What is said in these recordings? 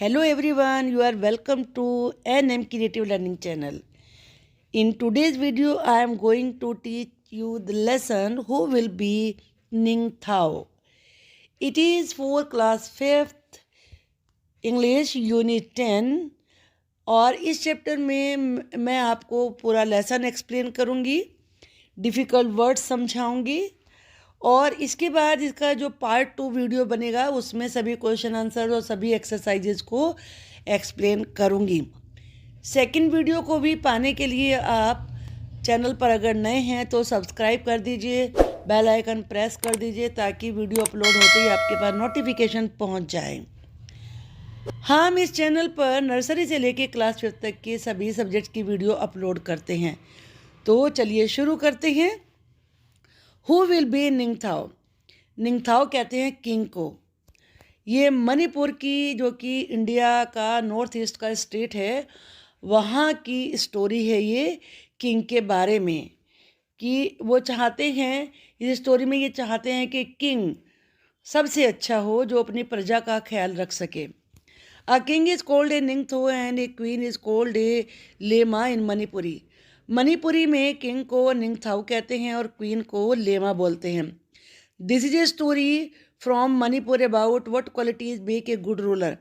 Hello everyone, you are welcome to NM Creative Learning channel. In today's video, I am going to teach you the lesson who will be Ning Thao. It is for class 5th English Unit 10 और इस chapter में मैं आपको पूरा lesson explain करूँगी, difficult words समझाऊँगी और इसके बाद इसका जो पार्ट 2 वीडियो बनेगा उसमें सभी क्वेश्चन आंसर और सभी एक्सरसाइजेज को एक्सप्लेन करूँगी। सेकंड वीडियो को भी पाने के लिए आप चैनल पर अगर नए हैं तो सब्सक्राइब कर दीजिए, बेल आइकन प्रेस कर दीजिए ताकि वीडियो अपलोड होते ही आपके पास नोटिफिकेशन पहुंच जाए। हम इस चैनल पर नर्सरी से लेके क्लास 5 तक के सभी सब्जेक्ट्स की वीडियो अपलोड करते हैं। तो चलिए शुरू करते हैं। Who will be ningthou? Ningthou कहते हैं किंग को। ये मणिपुर की, जो कि इंडिया का नॉर्थ ईस्ट का स्टेट है, वहाँ की स्टोरी है ये किंग के बारे में कि वो चाहते हैं, इस स्टोरी में ये चाहते हैं कि किंग सबसे अच्छा हो जो अपनी प्रजा का ख्याल रख सके। A king is called a ningthou and a queen is called a lema in Manipuri. Manipuri में किंग को निंगथाओ कहते हैं और क्वीन को लेमा बोलते हैं। This is a story from Manipur about what qualities make a good ruler.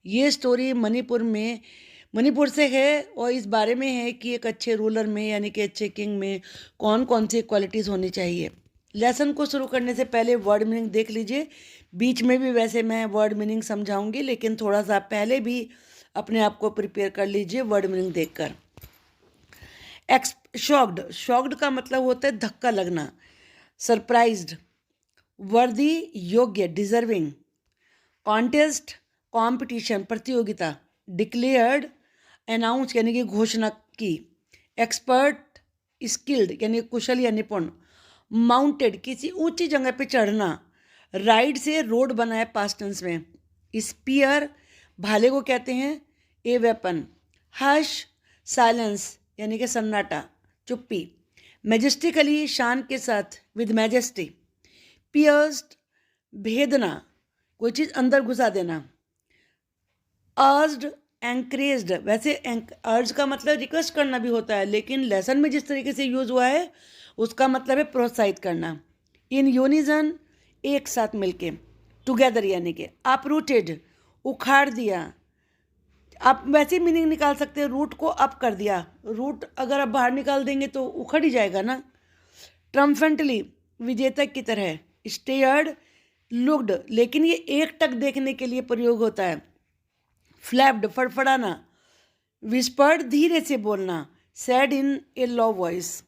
ये स्टोरी मणिपुर से है और इस बारे में है कि एक अच्छे रूलर में यानी कि अच्छे किंग में कौन कौन सी क्वालिटीज़ होनी चाहिए। लेसन को शुरू करने से पहले वर्ड मीनिंग देख लीजिए। बीच में भी वैसे मैं वर्ड मीनिंग समझाऊंगी, लेकिन थोड़ा सा पहले भी अपने आप को प्रिपेयर कर लीजिए वर्ड मीनिंग देखकर। शॉक्ड का मतलब होता है धक्का लगना। सरप्राइज्ड, वर्दी योग्य डिजर्विंग। कॉन्टेस्ट कंपटीशन प्रतियोगिता। डिक्लेयर्ड अनाउंस यानी कि घोषणा की। एक्सपर्ट स्किल्ड यानी कुशल या निपुण। माउंटेड किसी ऊंची जगह पे चढ़ना। राइड से रोड बना है पास्ट टेंस में। स्पीयर भाले को कहते हैं। A weapon. हश साइलेंस यानी कि सन्नाटा, चुप्पी। मैजेस्टिकली शान के साथ, विद मैजेस्टी। पियर्स्ड भेदना, कोई चीज़ अंदर घुसा देना। अर्ज्ड एंकरेज्ड, वैसे अर्ज का मतलब रिक्वेस्ट करना भी होता है, लेकिन लेसन में जिस तरीके से यूज़ हुआ है उसका मतलब है प्रोत्साहित करना। इन यूनिजन एक साथ मिलके। टुगेदर यानी कि। अपरूटेड उखाड़ दिया। आप वैसे मीनिंग निकाल सकते हैं, रूट को अप कर दिया। रूट अगर आप बाहर निकाल देंगे तो उखड़ ही जाएगा ना। ट्रम्फेंटली विजेता की तरह। स्टेयर्ड लुक्ड, लेकिन ये एक टक देखने के लिए प्रयोग होता है। फ्लैप्ड फड़फड़ाना। विस्पर्ड धीरे से बोलना। सैड इन ए लो वॉइस।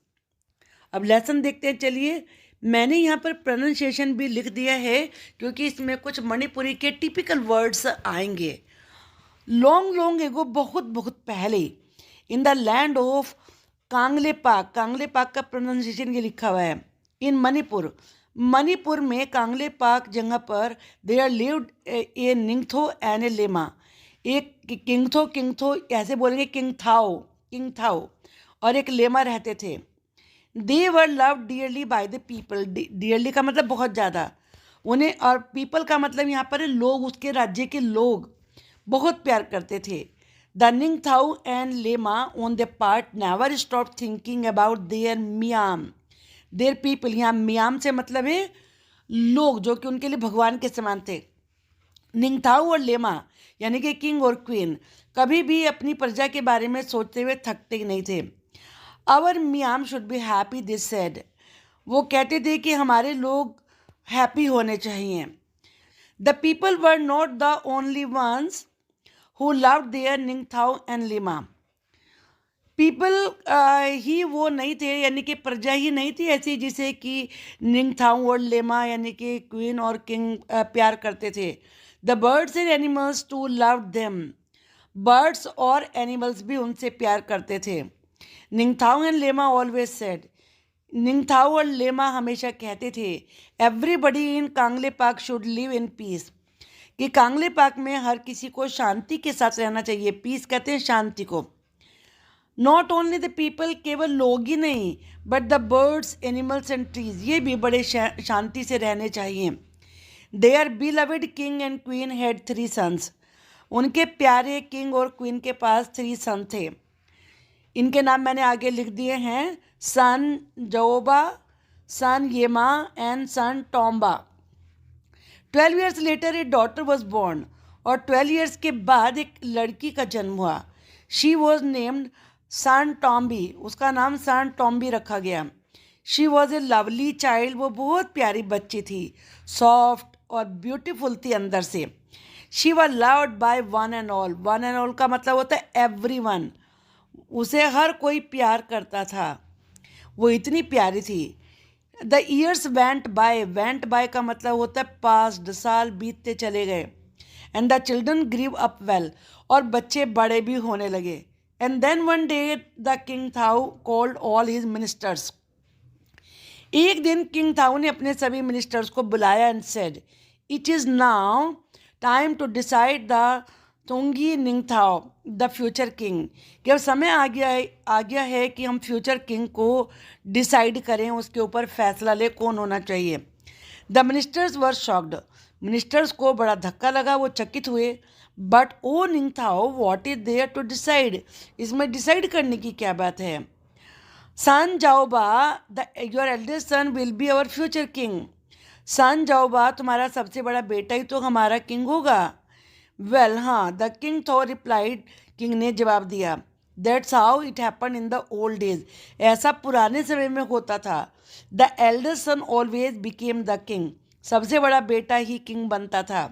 अब लेसन देखते हैं। चलिए, मैंने यहाँ पर प्रोनाउंसिएशन भी लिख दिया है क्योंकि इसमें कुछ मणिपुरी के टिपिकल वर्ड्स आएंगे। लॉन्ग एगो, बहुत बहुत पहले। इन द लैंड ऑफ कांगलेपाक, कांगलेपाक का प्रोनाउंसिएशन ये लिखा हुआ है। इन मणिपुर में कांगलेपाक जगह पर there lived a ningthou and a lema. एक किंगथो ऐसे बोलेंगे किंग थाओ और एक लेमा रहते थे। They were loved dearly by the people. Dearly का मतलब बहुत ज़्यादा उन्हें, और पीपल का मतलब यहाँ पर लोग, उसके राज्य के लोग बहुत प्यार करते थे। The निंगथाओ and lema on the part never stop thinking about their miyam, their people. यहाँ मियाम से मतलब है लोग, जो कि उनके लिए भगवान के समान थे। निंगथाओ और लेमा यानी कि किंग और क्वीन कभी भी अपनी प्रजा के बारे में सोचते हुए थकते नहीं थे। Our miyam should be happy, this said. वो कहते थे कि हमारे लोग हैप्पी होने चाहिए। The people were not the only ones who loved their ningthou and lema. पीपल ही वो नहीं थे, यानी कि प्रजा ही नहीं थी ऐसी जिसे कि निंगथाओ और लेमा यानी कि क्वीन और किंग प्यार करते थे। The birds and animals to love them. Birds और एनिमल्स भी उनसे प्यार करते थे। Ningthou and lema always said, ningthou और लेमा हमेशा कहते थे, everybody in Kangleipak should live in peace, कि कांगलेपाक में हर किसी को शांति के साथ रहना चाहिए। पीस कहते हैं शांति को। नॉट ओनली द पीपल, केवल लोग ही नहीं, but the birds animals and trees, ये भी बड़े शांति से रहने चाहिए। Their beloved king and queen had 3 sons. उनके प्यारे किंग और क्वीन के पास 3 सन थे। इनके नाम मैंने आगे लिख दिए हैं, सन Jaoba, son Yema and son Tomba. 12 years later a daughter was born, और 12 ईयर्स के बाद एक लड़की का जन्म हुआ। शी वॉज नेम्ड सन टॉम्बी, उसका नाम सन टॉम्बी रखा गया। She was a lovely child, वो बहुत प्यारी बच्ची थी, सॉफ्ट और ब्यूटीफुल थी अंदर से। She was loved by one and all, one and all का मतलब होता है एवरीवन, उसे हर कोई प्यार करता था, वो इतनी प्यारी थी। द ईयर्स वेंट बाय का मतलब होता है पास्ट, साल बीतते चले गए। And the children grew up well, और बच्चे बड़े भी होने लगे। And then one day the king thou called all his ministers, एक दिन किंग थाउ ने अपने सभी मिनिस्टर्स को बुलाया and said, it is now time to decide the tungi ningthou the future king, कि अब समय आ गया है कि हम फ्यूचर किंग को डिसाइड करें, उसके ऊपर फैसला ले कौन होना चाहिए। The ministers were shocked, ministers को बड़ा धक्का लगा, वो चकित हुए। But O ningthou what is there to decide, इसमें डिसाइड करने की क्या बात है। Son Jaoba the your eldest son will be our future king, son Jaoba तुम्हारा सबसे बड़ा बेटा ही तो हमारा किंग होगा। वेल हाँ, द किंग थो रिप्लाइड, किंग ने जवाब दिया, that's how it happen in the old days, ऐसा पुराने समय में होता था। The eldest son always became the king, सबसे बड़ा बेटा ही किंग बनता था।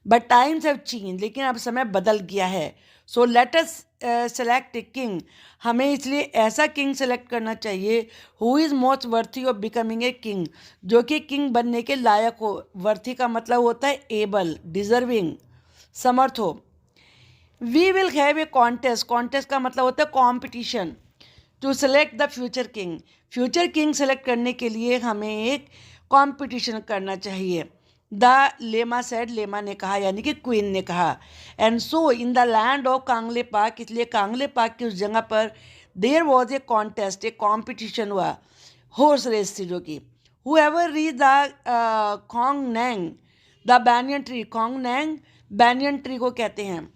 बट टाइम्स हैव चेंज, लेकिन अब समय बदल गया है। So let us select a king, हमें इसलिए ऐसा किंग सेलेक्ट करना चाहिए who is most worthy of becoming a king, जो कि किंग बनने के लायक हो। वर्थी का मतलब होता है एबल, डिजर्विंग, समर्थ हो। We will have a contest, contest का मतलब होता है competition, to select the future king, future king select करने के लिए हमें एक कॉम्पिटिशन करना चाहिए। द लेमा सेड, लेमा ने कहा यानी कि क्वीन ने कहा। And so in the land of Kangleipak, इसलिए कांगले पाक की उस जगह पर देयर वॉज ए कॉन्टेस्ट, एक कॉम्पिटिशन हुआ, हॉर्स रेस थी जो कि। Whoever reach the khongnang the banyan tree, khongnang banyan tree को कहते हैं,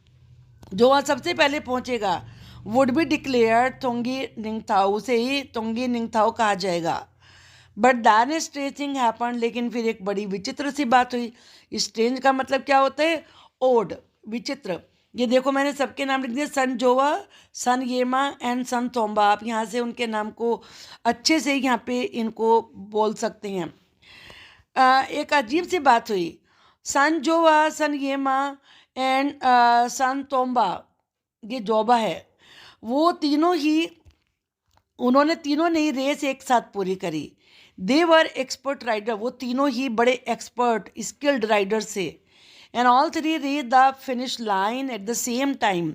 जो वहाँ सबसे पहले पहुँचेगा would be declare tungi ningthou, उसे ही तुंगी निंगथाओ कहा जाएगा। बट दैन स्ट्रेचिंग हैपन, लेकिन फिर एक बड़ी विचित्र सी बात हुई। स्ट्रेंज का मतलब क्या होता है, ओड, विचित्र। ये देखो मैंने सबके नाम लिख दिए, सन जोवा, सन येमा एंड सन तोम्बा, आप यहाँ से उनके नाम को अच्छे से यहाँ पे इनको बोल सकते हैं। एक अजीब सी बात हुई, सन जोवा, सन येमा एंड सन तोम्बा, ये जोबा है, वो तीनों ही, उन्होंने तीनों ने ही रेस एक साथ पूरी करी। दे वर एक्सपर्ट राइडर, वो तीनों ही बड़े एक्सपर्ट स्किल्ड राइडर से। And all three reach the finish line at the same time,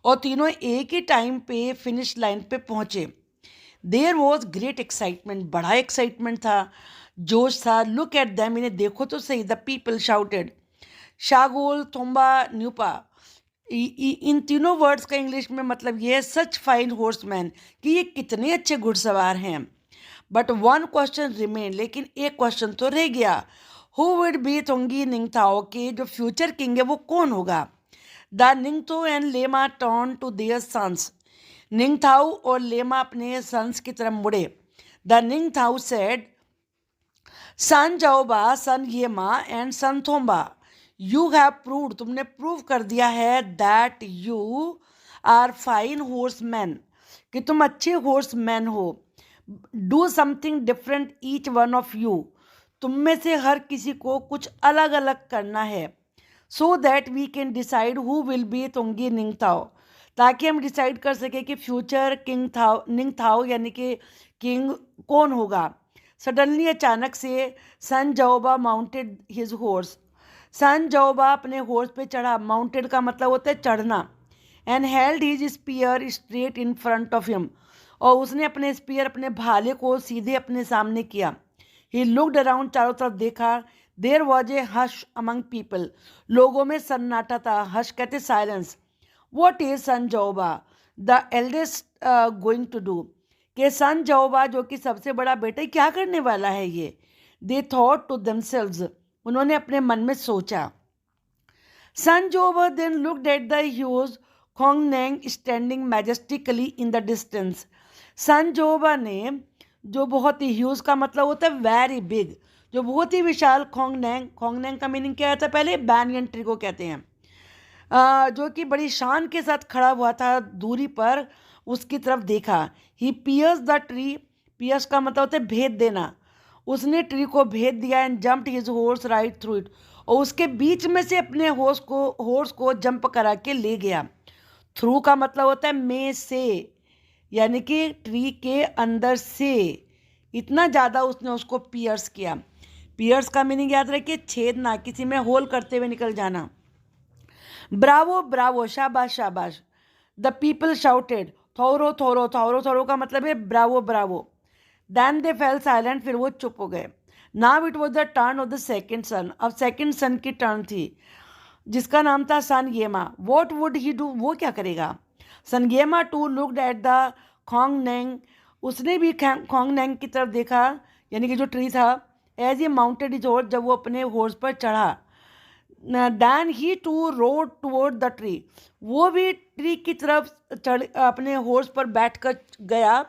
और तीनों एक ही टाइम पे फिनिश लाइन पे पहुँचे। देयर वॉज ग्रेट एक्साइटमेंट, बड़ा एक्साइटमेंट था, जोश था। लुक एट दैम, इन्हें देखो तो सही। द पीपल शाउटेड, शागोल थोम्बा न्यूपा, इन तीनों वर्ड्स का इंग्लिश में मतलब ये है सच फाइन हॉर्समैन, कि ये कितने अच्छे घुड़सवार हैं। बट वन क्वेश्चन रिमेन, लेकिन एक क्वेश्चन तो रह गया, who would be Tungi Ningthou, के जो फ्यूचर किंग है वो कौन होगा। The Ningthou and Lema turn to their sons, Ningthou और लेमा अपने सन्स की तरफ मुड़े। The निंगथाओ said, sun Jaoba, son Yema and son Thomba, you have proved, तुमने प्रूव कर दिया है, that you are fine horseman, कि तुम अच्छे हॉर्समैन हो। Do something different each one of you, तुम में से हर किसी को कुछ अलग अलग करना है। So that we can decide who will be Tungi ningthou, ताकि हम डिसाइड कर सके कि फ्यूचर किंग थाओ निंगथाओ यानी कि किंग कौन होगा। सडनली, अचानक से, सन जाओबा माउंटेड हिज हॉर्स, सन जाओबा अपने हॉर्स पे चढ़ा, माउंटेड का मतलब होता है चढ़ना। And held his spear straight in front of him, और उसने अपने स्पीयर, अपने भाले को सीधे अपने सामने किया। ही लुक्ड अराउंड, चारों तरफ देखा। There was a hush among people, लोगों में सन्नाटा था। हश कहते silence. What is son Jaoba the eldest going to do, के सन जाओबा जो कि सबसे बड़ा बेटा क्या करने वाला है ये। दे थॉट टू देमसेल्व्स, उन्होंने अपने मन में सोचा। Sanjova then looked at the huge Khongneng standing majestically in the distance. संजोबा ने, जो बहुत ही ह्यूज का मतलब होता है वेरी बिग, जो बहुत ही विशाल खोंगनेंग, खोंगनेंग का मीनिंग क्या था पहले, बैनियन ट्री को कहते हैं, जो कि बड़ी शान के साथ खड़ा हुआ था दूरी पर, उसकी तरफ देखा. ही पियर्स द ट्री, पियर्स का मतलब होता है भेद देना. उसने ट्री को भेद दिया and jumped his horse right through it, और उसके बीच में से अपने हॉर्स को जंप करा के ले गया. थ्रू का मतलब होता है में से, यानी कि ट्री के अंदर से. इतना ज़्यादा उसने उसको पियर्स किया. पियर्स का मीनिंग याद रखिए, छेदना, किसी में होल करते हुए निकल जाना. ब्रावो ब्रावो, शाबाश शाबाश. The people shouted. Thoro thoro, thoro thoro का मतलब है bravo bravo. Then they fell silent, फिर वो चुप हो गए. Now it was the turn of the second son. अब सेकेंड सन की टर्न थी, जिसका नाम था सन येमा. वॉट वुड ही डू, वो क्या करेगा. सन येमा to looked at the khongnang, उसने भी खोंगनेंग की तरफ देखा, यानी कि जो ट्री था. As a mounted his horse, जब वो अपने हॉर्स पर चढ़ा. Then he too rode toward the tree, वो भी ट्री की तरफ चढ़ अपने हॉर्स पर बैठ कर गया.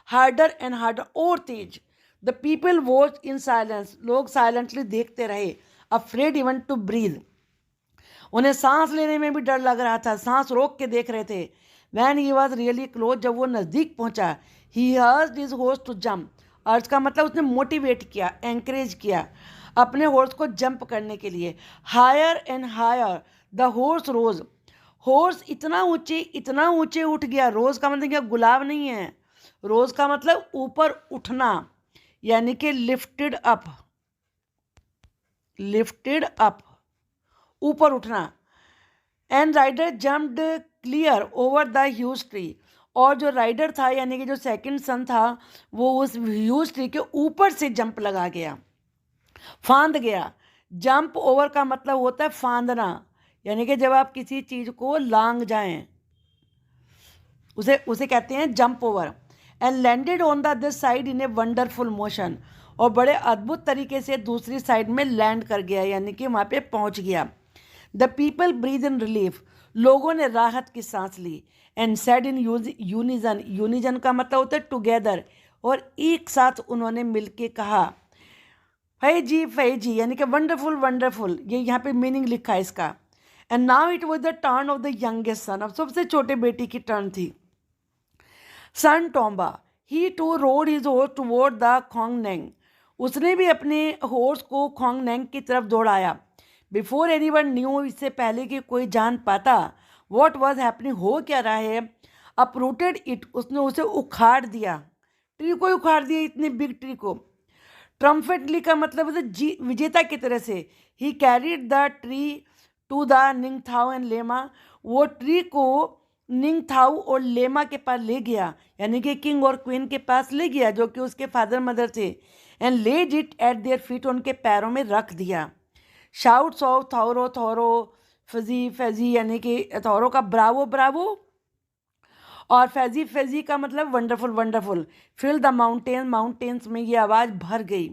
हार्डर एंड हार्डर, और तेज. The people watch in silence, लोग साइलेंटली देखते रहे. अफ्रेड इवन टू ब्रीथ, उन्हें सांस लेने में भी डर लग रहा था, सांस रोक के देख रहे थे. When he was really close, जब वो नज़दीक पहुंचा. ही हर्स्ड हिज हॉर्स टू जम्प, अर्ज का मतलब उसने मोटिवेट किया, एंकरेज किया अपने हॉर्स को जंप करने के लिए. Higher and higher the horse rose, horse इतना ऊंचे उठ गया. रोज का मतलब क्या, गुलाब नहीं है. रोज का मतलब ऊपर उठना, यानी कि लिफ्टेड अप, लिफ्टेड अप, ऊपर उठना. And rider jumped clear over the huge tree, और जो राइडर था यानी कि जो सेकंड सन था, वो उस ह्यूज ट्री के ऊपर से जंप लगा गया, फांद गया. जंप ओवर का मतलब होता है फांदना, यानी कि जब आप किसी चीज़ को लांग जाएं, उसे उसे कहते हैं jump over. And landed on the other side in a wonderful motion, और बड़े अद्भुत तरीके से दूसरी साइड में लैंड कर गया, यानी कि वहाँ पे पहुँच गया. The people breathe in relief, लोगों ने राहत की सांस ली. And said in unison, unison का मतलब होता है टुगेदर, और एक साथ उन्होंने मिलके कहा फै जी, यानी कि वंडरफुल वंडरफुल. ये यहाँ पे मीनिंग लिखा है इसका. And now it was the turn of the youngest son, अब सबसे छोटे बेटी की टर्न थी. Son Tomba, he too rode his horse toward the khongnang, उसने भी अपने हॉर्स को खोंगनेंग की तरफ दौड़ाया. बिफोर एनीवन न्यू, इससे पहले कि कोई जान पाता व्हाट वाज हैपनिंग, हो क्या रहा है. अपरूटेड इट, उसने उसे उखाड़ दिया, ट्री को उखाड़ दिया, इतनी बिग ट्री को. ट्रम्फेटली का मतलब है विजेता की तरह से. He carried the tree to the निंगथाओ and Leima, वो ट्री को निंगथाओ और लेमा के पास ले गया, यानी कि किंग और क्वीन के पास ले गया, जो कि उसके फादर मदर थे. And laid it at their feet, उनके पैरों में रख दिया. शाउट्स ऑफ थोरो थोरो, फजी फजी, यानी कि थोरो का ब्रावो ब्रावो, और फैजी फैजी का मतलब wonderful wonderful. Fill the mountain, mountains में ये आवाज़ भर गई.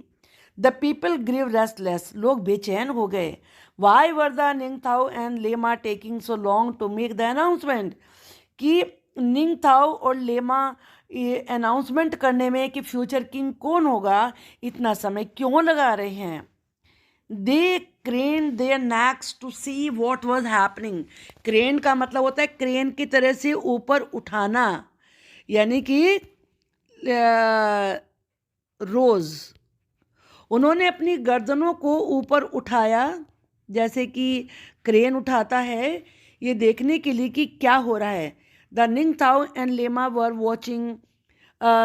द पीपल ग्रीव रेस्टलेस, लोग बेचैन हो गए. Why were the निंगथाओ and Leima taking so long to make the announcement, कि निंगथाओ और लेमा अनाउंसमेंट करने में कि फ्यूचर किंग कौन होगा, इतना समय क्यों लगा रहे हैं. They crane their necks to see what was happening. Crane का मतलब होता है क्रेन की तरह से ऊपर उठाना, यानी कि रोज. उन्होंने अपनी गर्दनों को ऊपर उठाया, जैसे कि क्रेन उठाता है, ये देखने के लिए कि क्या हो रहा है. The निंगथाओ and Leima were watching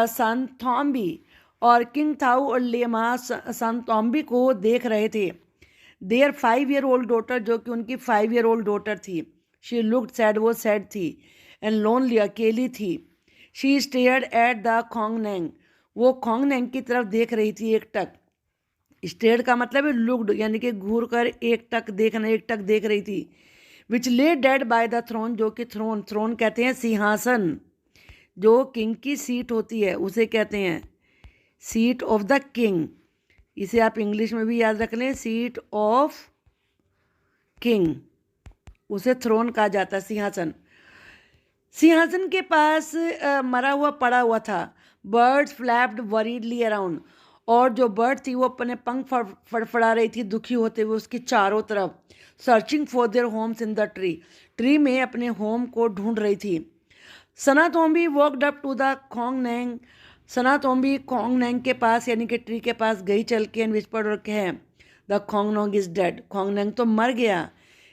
Sana Tombi, और किंग थाओ और लेमा सन थॉम्बी को देख रहे थे. देयर 5-year-old डॉटर, जो कि उनकी 5-year-old डॉटर थी. शी लुक्ड सैड, वो सैड थी. एंड लोनली, अकेली थी. शी स्टेयर्ड एट द खोंगनेंग, वो खोंगनेंग की तरफ देख रही थी एकटक. स्टेयर्ड का मतलब है लुक्ड, यानी कि घूर कर एकटक देखना, एकटक देख रही थी. विच ले डेड बाय द थ्रोन, जो कि थ्रोन, थ्रोन कहते हैं सिंहासन, जो किंग की सीट होती है उसे कहते हैं सीट ऑफ द किंग. इसे आप इंग्लिश में भी याद रख लें, सीट ऑफ किंग. उसे थ्रोन कहा जाता, सिंहासन। सिंहासन के पास मरा हुआ पड़ा हुआ था। बर्ड्स फ्लैप्ड वरीडली अराउंड, और जो बर्ड थी वो अपने पंख फड़फड़ा रही थी दुखी होते हुए उसकी चारों तरफ। Searching for their homes in the tree, tree में अपने होम को ढूंढ रही थी। Sana Tombi walked up to the khongnang, Sana Tombi khongnang के पास यानी कि ट्री के पास गई चल के, एंड विस्पर्ड, और कहे द खोंगनोंग इज डेड, खोंगनेंग तो मर गया।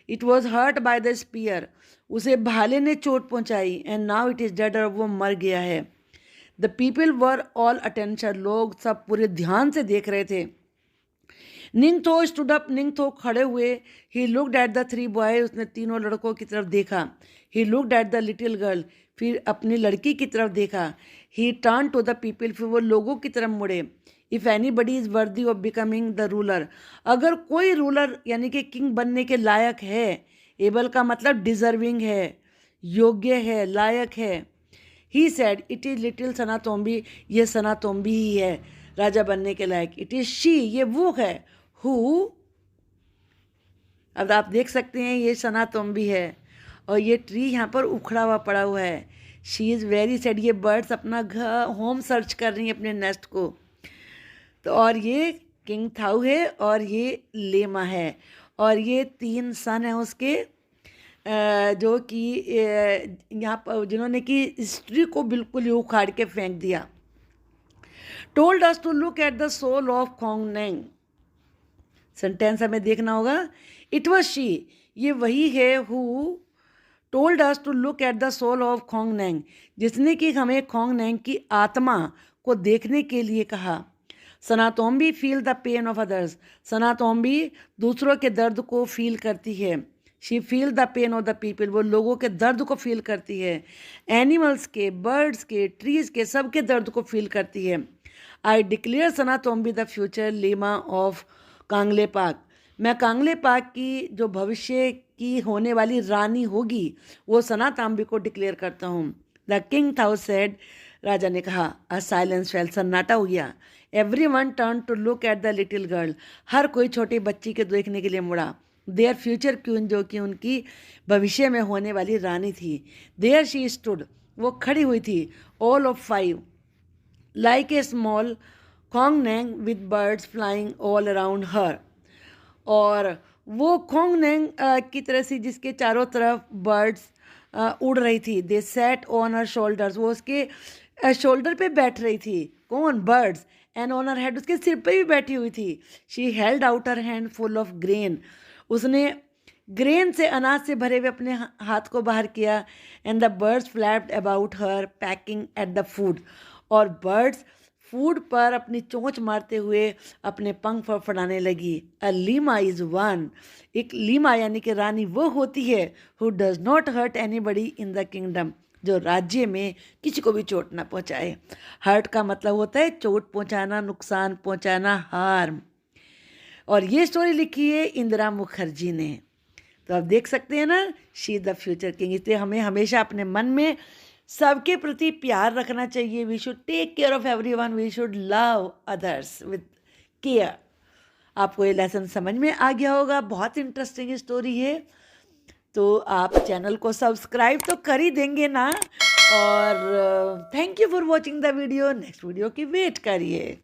It was hurt by the spear, उसे भाले ने चोट पहुंचाई, and now it is dead, और वो मर गया है। The people were all attention, लोग सब पूरे ध्यान से देख रहे थे। निंगथो स्टूड अप, निंगथो खड़े हुए। He looked at the three boy, उसने तीनों लड़कों की तरफ देखा। He looked at the little girl, फिर अपनी लड़की की तरफ देखा। He turn to the people, फिर वो लोगों की तरफ मुड़े। If anybody is worthy of becoming the ruler, अगर कोई रूलर यानी कि किंग बनने के लायक है, एबल का मतलब डिजर्विंग है, योग्य है, लायक है। He said it is little Sana Tombi, ये सना तोम्बी ही है राजा बनने के लायक। इट इज़ शी, ये वो है। हु, अब आप देख सकते हैं ये सना तोम्बी है, और ये ट्री यहाँ पर उखड़ा हुआ पड़ा हुआ है। शी इज़ वेरी सैड, ये बर्ड्स अपना घर होम सर्च कर रही हैं, अपने नेस्ट को। तो और ये किंग थाऊ है, और ये लेमा है, और ये 3 सन हैं उसके, जो कि यहाँ पर जिन्होंने कि हिस्ट्री को बिल्कुल ही उखाड़ के फेंक दिया। Told us to look at the soul of khongnang, sentence हमें देखना होगा। इट वॉज शी, ये वही है, who told us to look at the soul of khongnang, जिसने कि हमें खोंगनेंग की आत्मा को देखने के लिए कहा। Sana Tombi feel the pain of others, Sana Tombi दूसरों के दर्द को फील करती है। She feel the pain of the people, वो लोगों के दर्द को फील करती है। एनिमल्स के, बर्ड्स के, ट्रीज के, सबके दर्द को फील करती है। I declare Sana Tombi the future Leima of Kangleipak, मैं कांगले पाक की जो भविष्य की होने वाली रानी होगी वो सना तोम्बी को डिक्लेयर करता हूँ। द किंग थाउ सेड, राजा ने कहा। अ साइलेंस फेल, सन्नाटा हो गया। Everyone turn to look at the little girl, हर कोई छोटी बच्ची के देखने के लिए मुड़ा। देयर फ्यूचर क्वीन, जो कि उनकी भविष्य में होने वाली रानी थी। देयर शी स्टूड, वो खड़ी हुई थी। All of 5 like a small khongnang with birds flying all around her, और वो खोंगनेंग की तरह से जिसके चारों तरफ बर्ड्स उड़ रही थी। दे सेट ऑन हर शोल्डर्स, वो उसके शोल्डर पे बैठ रही थी। कौन? Birds. And on her head, उसके सिर पे भी बैठी हुई थी। She held out her hand full of grain, उसने ग्रेन से, अनाज से भरे हुए अपने हाथ को बाहर किया। And the birds flapped about her pecking at the food, और बर्ड्स फूड पर अपनी चोंच मारते हुए अपने पंख फड़फड़ाने लगी। अ लीमा इज़ वन, एक लीमा यानी कि रानी वो होती है who does not hurt anybody in the kingdom, जो राज्य में किसी को भी चोट ना पहुंचाए। हर्ट का मतलब होता है चोट पहुंचाना, नुकसान पहुंचाना, हार्म। और ये स्टोरी लिखी है इंदिरा मुखर्जी ने। तो आप देख सकते हैं ना, she is the future king. इसलिए हमें हमेशा अपने मन में सबके प्रति प्यार रखना चाहिए। We should take care of everyone, we should love others with care. आपको ये लेसन समझ में आ गया होगा, बहुत इंटरेस्टिंग स्टोरी है। तो आप चैनल को सब्सक्राइब तो कर ही देंगे ना। और thank you for watching the video. Next video की वेट करिए।